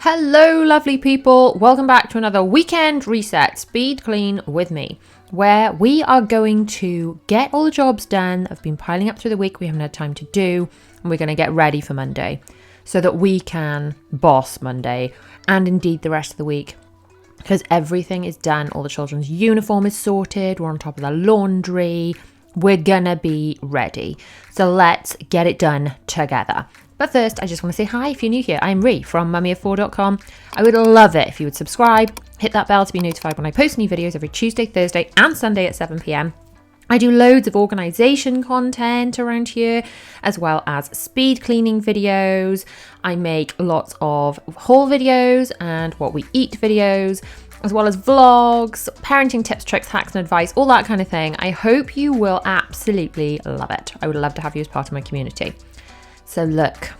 Hello, lovely people. Welcome back to another weekend reset, speed clean with me, where we are going to get all the jobs done that have been piling up through the week we haven't had time to do, and we're going to get ready for Monday so that we can boss Monday and indeed the rest of the week, because everything is done. All the children's uniform is sorted. We're on top of the laundry. We're gonna be ready. So let's get it done together. But first, I just want to say hi if you're new here. I'm Rhi from mummyof4.com. I would love it if you would subscribe, hit that bell to be notified when I post new videos every Tuesday, Thursday and Sunday at 7 p.m. I do loads of organisation content around here, as well as speed cleaning videos. I make lots of haul videos and what we eat videos, as well as vlogs, parenting tips, tricks, hacks and advice, all that kind of thing. I hope you will absolutely love it. I would love to have you as part of my community. So look,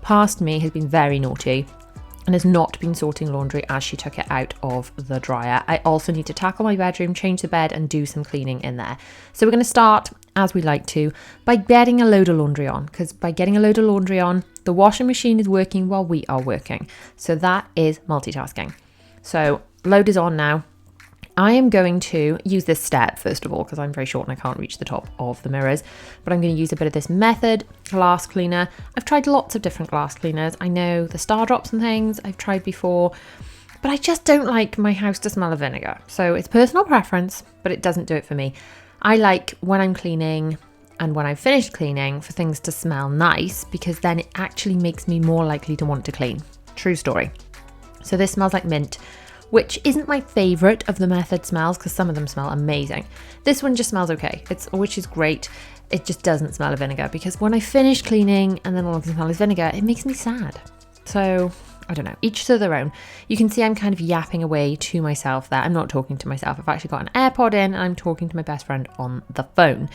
past me has been very naughty and has not been sorting laundry as she took it out of the dryer. I also need to tackle my bedroom, change the bed and do some cleaning in there. So we're going to start, as we like to, by getting a load of laundry on, because by getting a load of laundry on, the washing machine is working while we are working. So that is multitasking. So load is on now. I am going to use this step first of all because I'm very short and I can't reach the top of the mirrors, but I'm going to use a bit of this Method glass cleaner. I've tried lots of different glass cleaners. I know the Star Drops and things I've tried before, but I just don't like my house to smell of vinegar. So it's personal preference, but it doesn't do it for me. I like when I'm cleaning and when I've finished cleaning for things to smell nice, because then it actually makes me more likely to want to clean. True story. So this smells like mint, which isn't my favourite of the Method smells because some of them smell amazing. This one just smells okay, which is great. It just doesn't smell of vinegar, because when I finish cleaning and then all I can smell is vinegar, it makes me sad. So I don't know, each to their own. You can see I'm kind of yapping away to myself there. I'm not talking to myself. I've actually got an AirPod in and I'm talking to my best friend on the phone,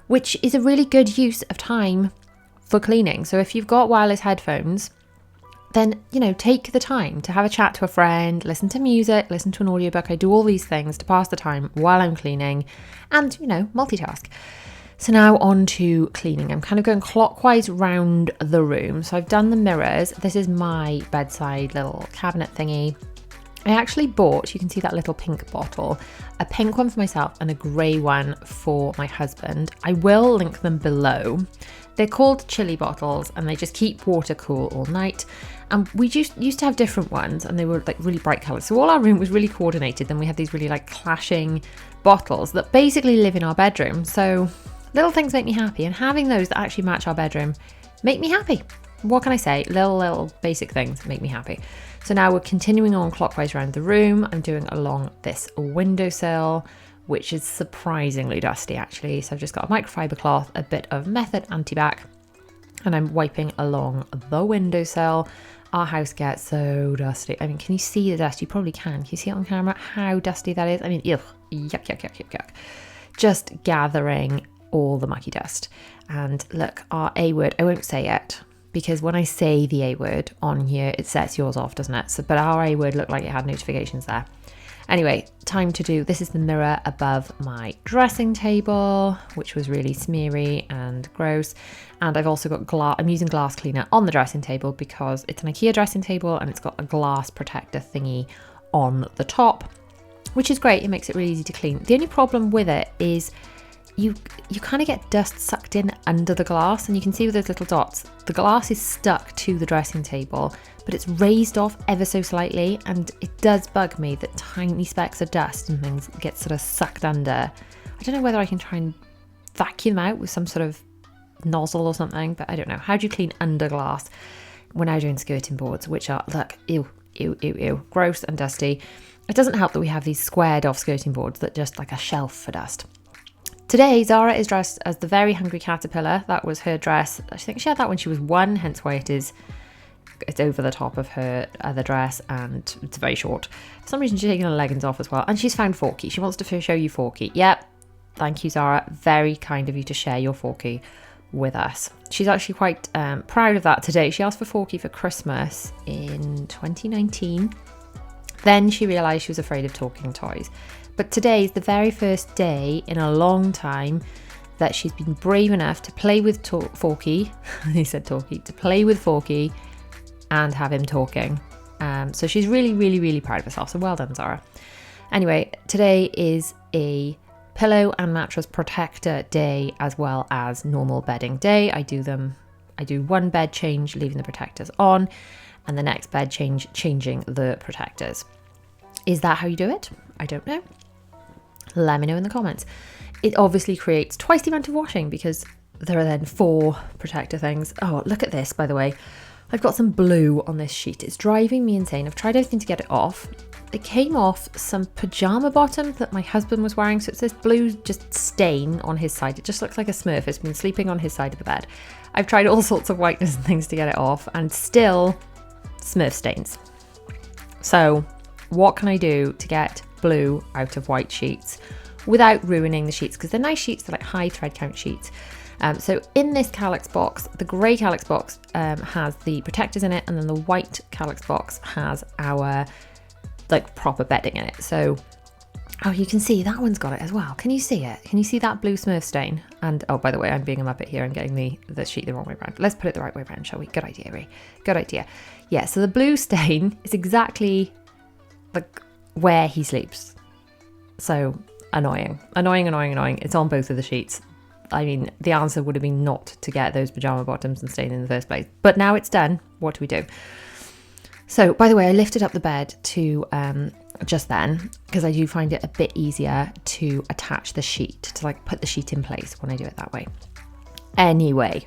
which is a really good use of time for cleaning. So if you've got wireless headphones, then, take the time to have a chat to a friend, listen to music, listen to an audiobook. I do all these things to pass the time while I'm cleaning and, multitask. So now on to cleaning. I'm kind of going clockwise round the room. So I've done the mirrors. This is my bedside little cabinet thingy. I actually bought, you can see that little pink bottle, a pink one for myself and a grey one for my husband. I will link them below. They're called chili bottles and they just keep water cool all night. And we used to have different ones and they were like really bright colours. So all our room was really coordinated. Then we had these really like clashing bottles that basically live in our bedroom. So little things make me happy, and having those that actually match our bedroom make me happy. What can I say? Little basic things make me happy. So now we're continuing on clockwise around the room. I'm doing along this windowsill, which is surprisingly dusty actually. So I've just got a microfiber cloth, a bit of Method Antibac, and I'm wiping along the windowsill. Our house gets so dusty. I mean, can you see the dust? You probably can. Can you see it on camera? How dusty that is? I mean, yuck. Just gathering all the mucky dust. And look, our A word, I won't say it, because when I say the A word on here, it sets yours off, doesn't it? So, but our A word looked like it had notifications there. Anyway, time to do, this is the mirror above my dressing table, which was really smeary and gross. And I've also got I'm using glass cleaner on the dressing table because it's an IKEA dressing table and it's got a glass protector thingy on the top, which is great. It makes it really easy to clean. The only problem with it is you kind of get dust sucked in under the glass, and you can see with those little dots, the glass is stuck to the dressing table, but it's raised off ever so slightly, and it does bug me that tiny specks of dust and things get sort of sucked under. I don't know whether I can try and vacuum out with some sort of nozzle or something, but I don't know. How do you clean under glass? We're now doing skirting boards, which are, look, ew, gross and dusty. It doesn't help that we have these squared off skirting boards that just like a shelf for dust. Today, Zara is dressed as the Very Hungry Caterpillar. That was her dress. I think she had that when she was 1, hence why it's over the top of her other dress and it's very short. For some reason, she's taking her leggings off as well. And she's found Forky. She wants to show you Forky. Yep. Thank you, Zara. Very kind of you to share your Forky with us. She's actually quite proud of that today. She asked for Forky for Christmas in 2019. Then she realised she was afraid of talking toys. But today is the very first day in a long time that she's been brave enough to play with Forky. He said Talkie, to play with Forky and have him talking. So she's really, really, really proud of herself. So well done, Zara. Anyway, today is a pillow and mattress protector day as well as normal bedding day. I do one bed change, leaving the protectors on, and the next bed change, changing the protectors. Is that how you do it? I don't know. Let me know in the comments. It obviously creates twice the amount of washing because there are then 4 protector things. Oh, look at this, by the way. I've got some blue on this sheet. It's driving me insane. I've tried everything to get it off. It came off some pajama bottom that my husband was wearing. So it's this blue just stain on his side. It just looks like a Smurf. It's been sleeping on his side of the bed. I've tried all sorts of whiteness and things to get it off, and still Smurf stains. So what can I do to get blue out of white sheets without ruining the sheets? Because they're nice sheets, they're like high thread count sheets. So in this Calyx box, the grey Calyx box has the protectors in it, and then the white Calyx box has our like proper bedding in it. So, oh, you can see that one's got it as well. Can you see it? Can you see that blue Smurf stain? And oh, by the way, I'm being a muppet here. I'm getting the sheet the wrong way around. Let's put it the right way around, shall we? Good idea, Ray. Good idea. Yeah, so the blue stain is exactly like where he sleeps. So annoying. It's on both of the sheets. I mean, the answer would have been not to get those pajama bottoms and stain in the first place. But now it's done. What do we do? So, by the way, I lifted up the bed to just then because I do find it a bit easier to attach the sheet, to like put the sheet in place when I do it that way. Anyway,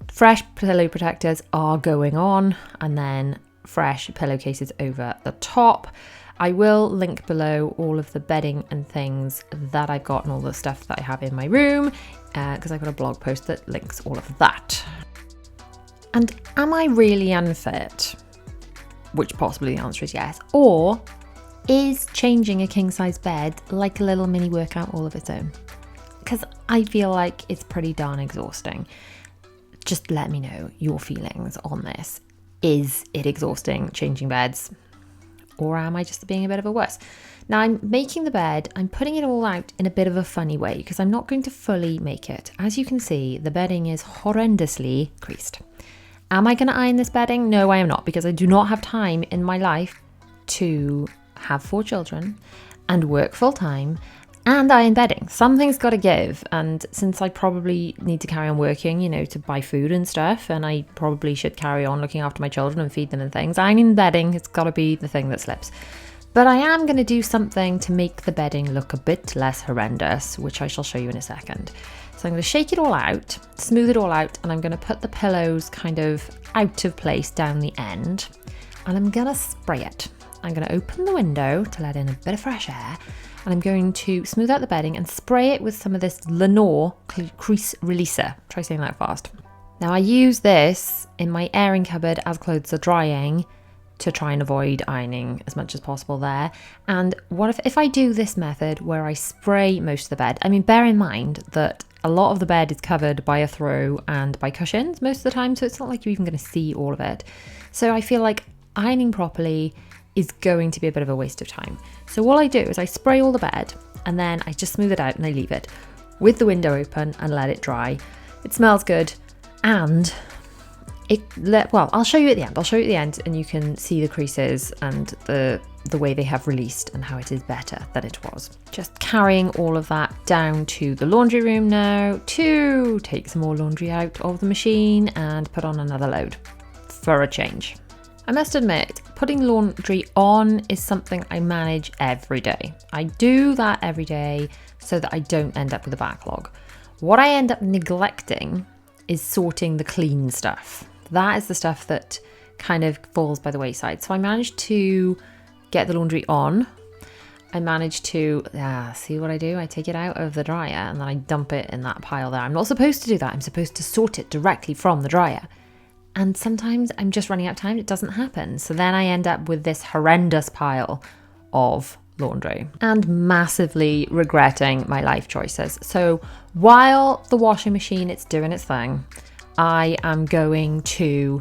fresh pillow protectors are going on, and then fresh pillowcases over the top. I will link below all of the bedding and things that I've got and all the stuff that I have in my room because I've got a blog post that links all of that. And am I really unfit? Which possibly the answer is yes. Or is changing a king size bed like a little mini workout all of its own? Because I feel like it's pretty darn exhausting. Just let me know your feelings on this. Is it exhausting changing beds? Or am I just being a bit of a wuss? Now I'm making the bed, I'm putting it all out in a bit of a funny way because I'm not going to fully make it. As you can see, the bedding is horrendously creased. Am I going to iron this bedding? No, I am not, because I do not have time in my life to have 4 children and work full time and iron bedding. Something's got to give. And since I probably need to carry on working, you know, to buy food and stuff, and I probably should carry on looking after my children and feed them and things, ironing bedding, it's got to be the thing that slips. But I am going to do something to make the bedding look a bit less horrendous, which I shall show you in a second. So I'm going to shake it all out, smooth it all out, and I'm going to put the pillows kind of out of place down the end, and I'm going to spray it. I'm going to open the window to let in a bit of fresh air, and I'm going to smooth out the bedding and spray it with some of this Lenor crease releaser. Try saying that fast. Now I use this in my airing cupboard as clothes are drying to try and avoid ironing as much as possible there. And what if I do this method where I spray most of the bed? I mean, bear in mind that a lot of the bed is covered by a throw and by cushions most of the time, so it's not like you're even going to see all of it. So I feel like ironing properly is going to be a bit of a waste of time. So what I do is I spray all the bed and then I just smooth it out and I leave it with the window open and let it dry. It smells good, and I'll show you at the end. I'll show you at the end and you can see the creases and the way they have released and how it is better than it was. Just carrying all of that down to the laundry room now to take some more laundry out of the machine and put on another load for a change. I must admit, putting laundry on is something I manage every day. I do that every day so that I don't end up with a backlog. What I end up neglecting is sorting the clean stuff. That is the stuff that kind of falls by the wayside. So I managed to get the laundry on. I managed to, see what I do? I take it out of the dryer and then I dump it in that pile there. I'm not supposed to do that. I'm supposed to sort it directly from the dryer. And sometimes I'm just running out of time. It doesn't happen. So then I end up with this horrendous pile of laundry and massively regretting my life choices. So while the washing machine is doing its thing, I am going to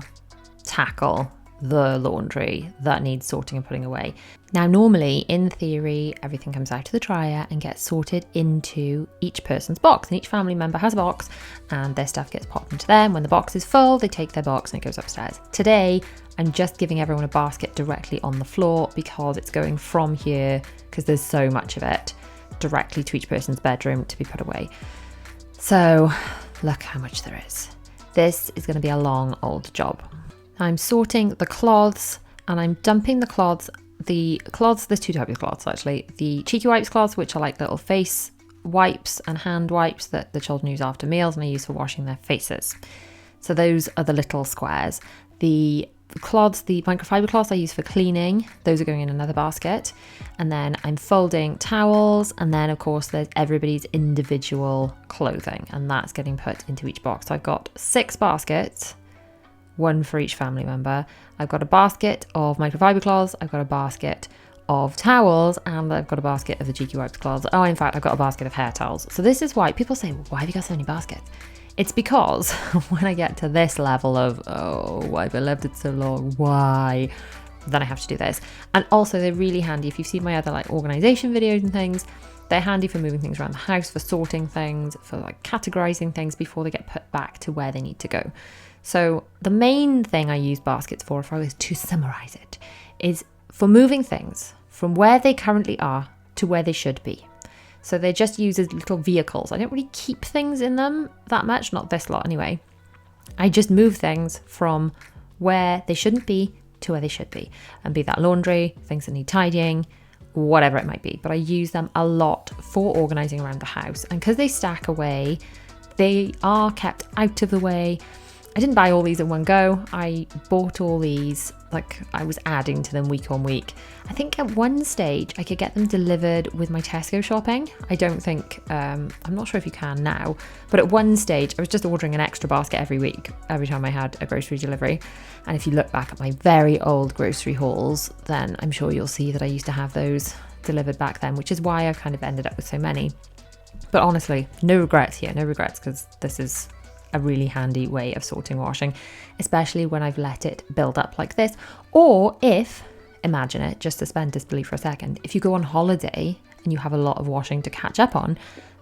tackle the laundry that needs sorting and putting away. Now, normally, in theory, everything comes out of the dryer and gets sorted into each person's box. And each family member has a box and their stuff gets popped into them. When the box is full, they take their box and it goes upstairs. Today, I'm just giving everyone a basket directly on the floor because it's going from here, because there's so much of it, directly to each person's bedroom to be put away. So look how much there is. This is going to be a long old job. I'm sorting the cloths and I'm dumping the cloths. There's two types of cloths actually. The Cheeky Wipes cloths, which are like little face wipes and hand wipes that the children use after meals and I use for washing their faces. So those are the little squares. The cloths, the microfiber cloths I use for cleaning, those are going in another basket. And then I'm folding towels, and then of course there's everybody's individual clothing, and that's getting put into each box. So I've got 6 baskets, one for each family member. I've got a basket of microfiber cloths, I've got a basket of towels, and I've got a basket of the Cheeky Wipes cloths. Oh, in fact, I've got a basket of hair towels. So this is why people say, well, why have you got so many baskets? It's because when I get to this level of, oh, I've left it so long, why? Then I have to do this. And also they're really handy. If you've seen my other like organization videos and things, they're handy for moving things around the house, for sorting things, for like categorizing things before they get put back to where they need to go. So the main thing I use baskets for, if I was to summarize it, is for moving things from where they currently are to where they should be. So they're just used as little vehicles. I don't really keep things in them that much, not this lot anyway. I just move things from where they shouldn't be to where they should be. And be that laundry, things that need tidying, whatever it might be. But I use them a lot for organising around the house. And because they stack away, they are kept out of the way. I didn't buy all these in one go. I bought all these, like I was adding to them week on week. I think at one stage I could get them delivered with my Tesco shopping. I don't think, I'm not sure if you can now, but at one stage I was just ordering an extra basket every week, every time I had a grocery delivery. And if you look back at my very old grocery hauls, then I'm sure you'll see that I used to have those delivered back then, which is why I've kind of ended up with so many. But honestly, no regrets here, no regrets, because this is a really handy way of sorting washing, especially when I've let it build up like this. Or if, imagine it, just suspend disbelief for a second, if you go on holiday and you have a lot of washing to catch up on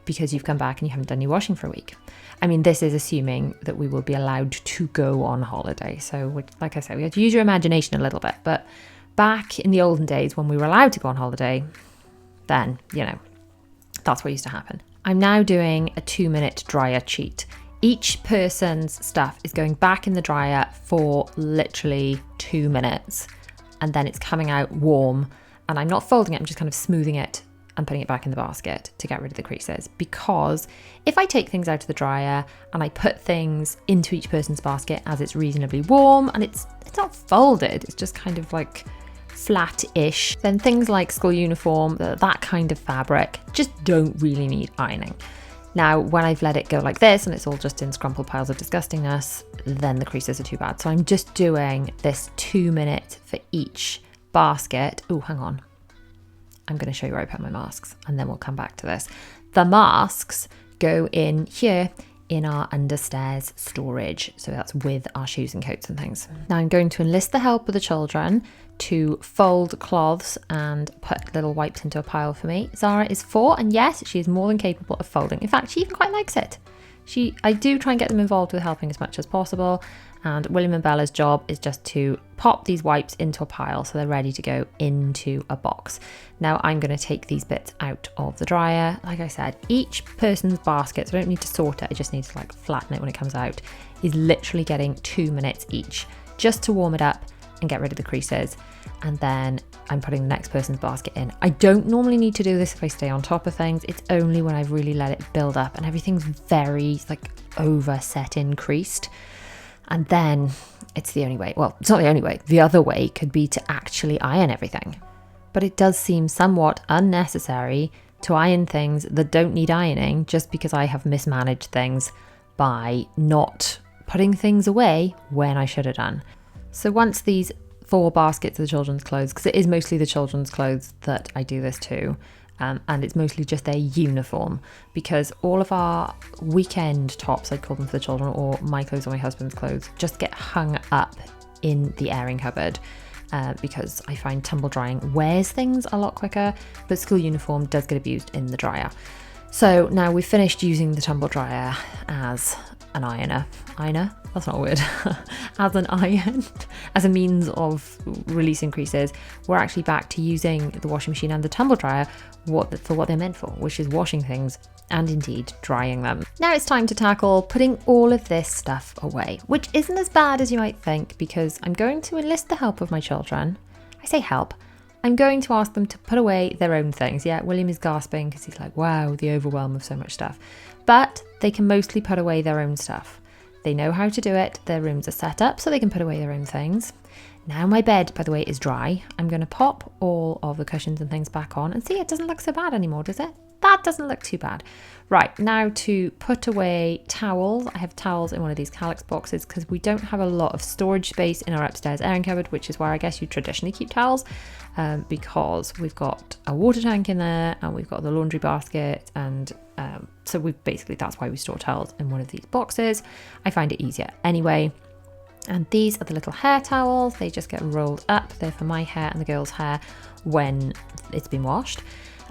because you've come back and you haven't done your washing for a week. I mean, this is assuming that we will be allowed to go on holiday. So like I said, we have to use your imagination a little bit, but back in the olden days when we were allowed to go on holiday, then, you know, that's what used to happen. I'm now doing a 2-minute dryer cheat. Each person's stuff is going back in the dryer for literally 2 minutes, and then it's coming out warm, and I'm not folding it, I'm just kind of smoothing it and putting it back in the basket to get rid of the creases. Because if I take things out of the dryer and I put things into each person's basket as it's reasonably warm and it's not folded, it's just kind of like flat-ish, then things like school uniform, that kind of fabric, just don't really need ironing. Now, when I've let it go like this and it's all just in scrumpled piles of disgustingness, then the creases are too bad. So I'm just doing this 2 minutes for each basket. Oh, hang on. I'm going to show you where I put my masks and then we'll come back to this. The masks go in here in our understairs storage. So that's with our shoes and coats and things. Now I'm going to enlist the help of the children to fold cloths and put little wipes into a pile for me. Zara is 4 and yes, she is more than capable of folding. In fact, she even quite likes it. I do try and get them involved with helping as much as possible. And William and Bella's job is just to pop these wipes into a pile so they're ready to go into a box. Now I'm going to take these bits out of the dryer. Like I said, each person's basket, so I don't need to sort it, I just need to like flatten it when it comes out, is literally getting 2 minutes each just to warm it up and get rid of the creases. And then I'm putting the next person's basket in. I don't normally need to do this if I stay on top of things. It's only when I've really let it build up and everything's very like overset increased. And then it's the only way. Well, it's not the only way. The other way could be to actually iron everything. But it does seem somewhat unnecessary to iron things that don't need ironing just because I have mismanaged things by not putting things away when I should have done. So once these 4 baskets of the children's clothes, because it is mostly the children's clothes that I do this to, and it's mostly just their uniform, because all of our weekend tops, I'd call them for the children, or my clothes or my husband's clothes, just get hung up in the airing cupboard. Because I find tumble drying wears things a lot quicker, but school uniform does get abused in the dryer. So now we've finished using the tumble dryer as an ironer. That's not a word. As an iron, as a means of releasing creases. We're actually back to using the washing machine and the tumble dryer for what they're meant for, which is washing things and indeed drying them. Now it's time to tackle putting all of this stuff away, which isn't as bad as you might think, because I'm going to enlist the help of my children. I say help. I'm going to ask them to put away their own things. Yeah, William is gasping because he's like, wow, the overwhelm of so much stuff. But they can mostly put away their own stuff. They know how to do it. Their rooms are set up so they can put away their own things. Now my bed, by the way, is dry. I'm going to pop all of the cushions and things back on and see, it doesn't look so bad anymore, does it? That doesn't look too bad. Right, now to put away towels. I have towels in one of these Kallax boxes because we don't have a lot of storage space in our upstairs airing cupboard, which is where I guess you traditionally keep towels, because we've got a water tank in there and we've got the laundry basket, and so that's why we store towels in one of these boxes. I find it easier anyway. And these are the little hair towels. They just get rolled up. They're for my hair and the girls' hair when it's been washed.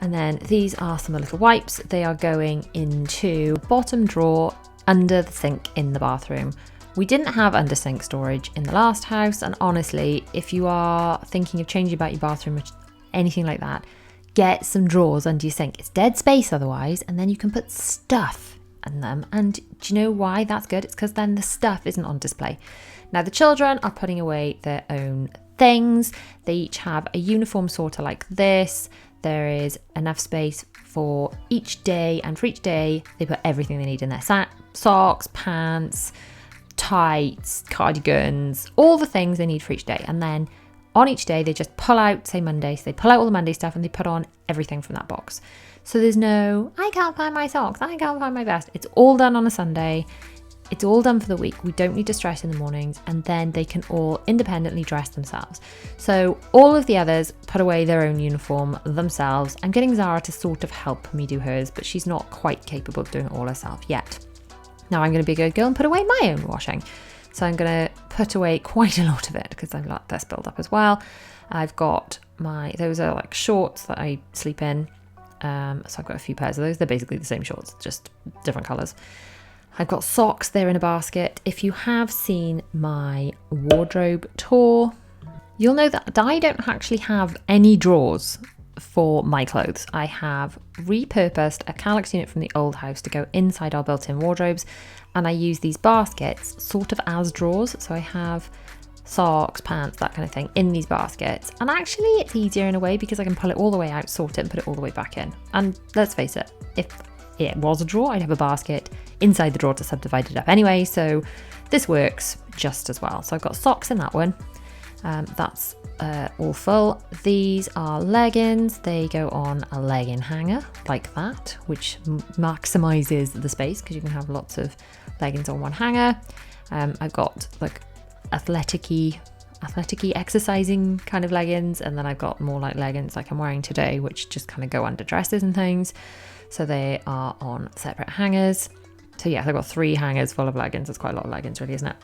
And then these are some of the little wipes. They are going into the bottom drawer under the sink in the bathroom. We didn't have under sink storage in the last house, and honestly, if you are thinking of changing about your bathroom or anything like that, get some drawers under your sink. It's dead space otherwise, and then you can put stuff in them. And do you know why that's good? It's because then the stuff isn't on display. Now the children are putting away their own things. They each have a uniform sorter like this. There is enough space for each day, and for each day they put everything they need in there. Socks, pants, tights, cardigans, all the things they need for each day. And then on each day they just pull out, say Monday, so they pull out all the Monday stuff and they put on everything from that box. So there's no, I can't find my socks, I can't find my vest. It's all done on a Sunday. It's all done for the week. We don't need to stress in the mornings, and then they can all independently dress themselves. So all of the others put away their own uniform themselves. I'm getting Zara to sort of help me do hers, but she's not quite capable of doing it all herself yet. Now I'm going to be a good girl and put away my own washing. So I'm going to put away quite a lot of it because I've let this build up as well. I've got those are like shorts that I sleep in. So I've got a few pairs of those. They're basically the same shorts, just different colours. I've got socks, they're in a basket. If you have seen my wardrobe tour, you'll know that I don't actually have any drawers for my clothes. I have repurposed a Kallax unit from the old house to go inside our built-in wardrobes, and I use these baskets sort of as drawers. So I have socks, pants, that kind of thing in these baskets. And actually it's easier in a way because I can pull it all the way out, sort it, and put it all the way back in. And let's face it, if it was a drawer, I'd have a basket inside the drawer to subdivide it up anyway, so this works just as well. So I've got socks in that one. That's all full. These are leggings. They go on a legging hanger like that, which maximizes the space because you can have lots of leggings on one hanger. I've got like athletic-y exercising kind of leggings, and then I've got more like leggings like I'm wearing today, which just kind of go under dresses and things. So they are on separate hangers. So yeah, I've got 3 hangers full of leggings. That's quite a lot of leggings really, isn't it?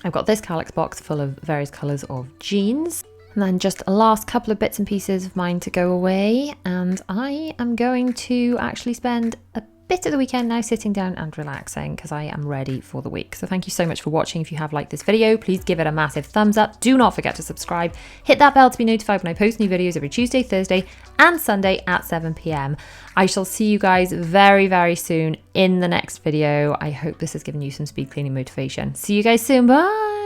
I've got this Kallax box full of various colours of jeans. And then just a last couple of bits and pieces of mine to go away. And I am going to actually spend a bit of the weekend now sitting down and relaxing because I am ready for the week. So thank you so much for watching. If you have liked this video, please give it a massive thumbs up. Do not forget to subscribe. Hit that bell to be notified when I post new videos every Tuesday, Thursday and Sunday at 7 p.m. I shall see you guys very, very soon in the next video. I hope this has given you some speed cleaning motivation. See you guys soon. Bye.